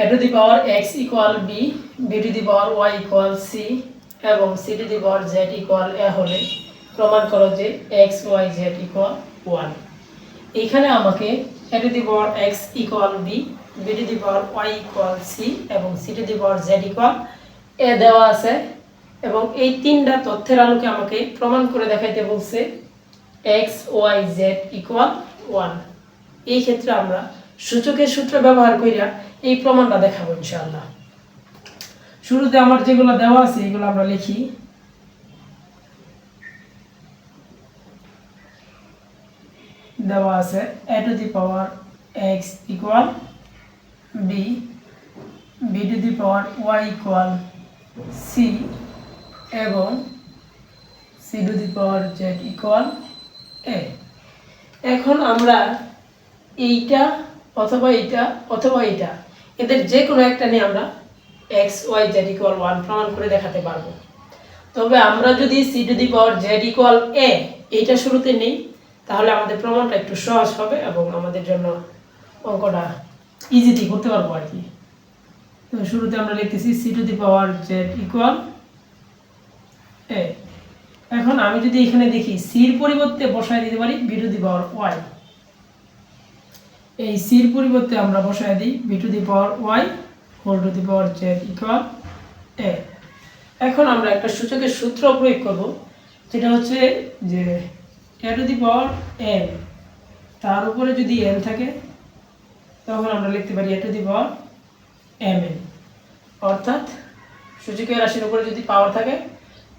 a to the power x equal b, b to the power y equal c এবং c to the power z equal a হলে প্রমাণ করো যে x y z equal 1। এখানে আমাকে a to the power x equal b, b to the power y equal c এবং c to the power z equal a দেওয়া আছে এবং এই তিনটা তথ্যের আলোকে আমাকে প্রমাণ করে দেখাইতে বলছে x y z equal 1। এই ক্ষেত্রে আমরা সূচকের সূত্র ব্যবহার কইরা এই প্রমাণটা দেখাবো ইনশাআল্লাহ। শুরুতে আমার যেগুলো দেওয়া আছে এগুলো আমরা লিখি। দেওয়া আছে a to the power x equal b, b to the power y equal c এবং c to the power z equal a। এখন আমরা এইটা অথবা এইটা অথবা এইটা এদের যে কোনো একটা নিয়ে আমরা x y z equal 1 প্রমাণ করে দেখাতে পারবো। তবে আমরা যদি c to the power z equal a এইটা শুরুতে নেই তাহলে আমাদের প্রমাণটা একটু সহজ হবে এবং আমাদের জন্য অঙ্কটা ইজিলি করতে পারবো আর কি। তো শুরুতে আমরা লিখতেছি c to the power z equal a। এখন আমি যদি এখানে দেখি c এর পরিবর্তে বসায় দিতে পারি b to the power y। এই c এর পরিবর্তে আমরা বসায় দিই b to the power y whole to the power z equal a। এখন আমরা একটা সূচকের সূত্র প্রয়োগ করব যেটা হচ্ছে যে a to the power n তার উপরে যদি n থাকে তখন আমরা লিখতে পারি a to the power mn, অর্থাৎ সূচকীয় রাশির উপরে যদি পাওয়ার থাকে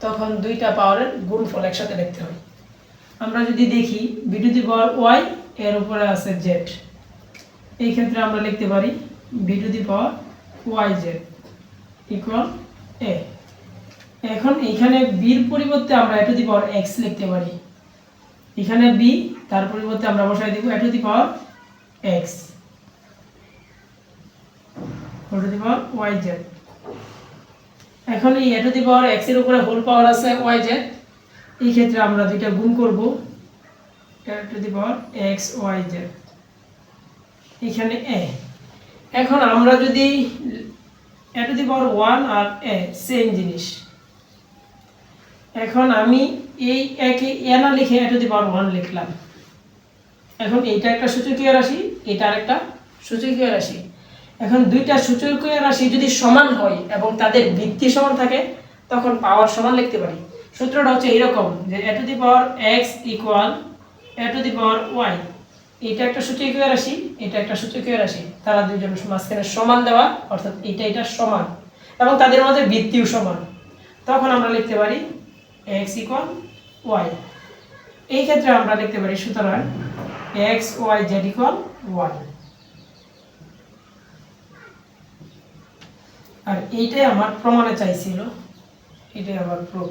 তখন দুইটা পাওয়ারের গুণফল একসাথে লিখতে হয়। আমরা যদি দেখি b to the power y এর উপরে আছে z, এই ক্ষেত্রে আমরা লিখতে পারি b to the power yz equal a। এখন এখানে b এর পরিবর্তে আমরা a to the power x লিখতে পারি। এখানে b তার পরিবর্তে আমরা বসাই দিব a to the power x whole to the power yz। এখন এই a to the power x এর উপরে হোল পাওয়ার আছে yz, এই ক্ষেত্রে আমরা দুইটা গুণ করব a to the power x yz এখানে a। এখন আমরা যদি a to the power 1 আর a সেম জিনিস, এখন আমি এই একে a না লিখে a to the power 1 লিখলাম। এখন এইটা একটা সূচকীয় রাশি, এটা আরেকটা সূচকীয় রাশি। এখন দুইটা সূচকীয় রাশি যদি সমান হয় এবং তাদের ভিত্তি সমান থাকে তখন পাওয়ার সমান লিখতে পারি। সূত্রটা হচ্ছে এরকম যে a to the power x equal a to the power y। এটা একটা সূচকীয় রাশি, এটা একটা সূচকীয় রাশি, তারা দুইজন মাঝখানে সমান দেওয়া, অর্থাৎ এটা সমান এবং তাদের মধ্যে ভিত্তিও সমান। তখন আমরা লিখতে পারি x equal y। এই ক্ষেত্রে আমরা লিখতে পারি সুতরাং x y z equal 1। আর এইটাই আমার প্রমাণে চাইছিল, এটাই আমার প্রুফ।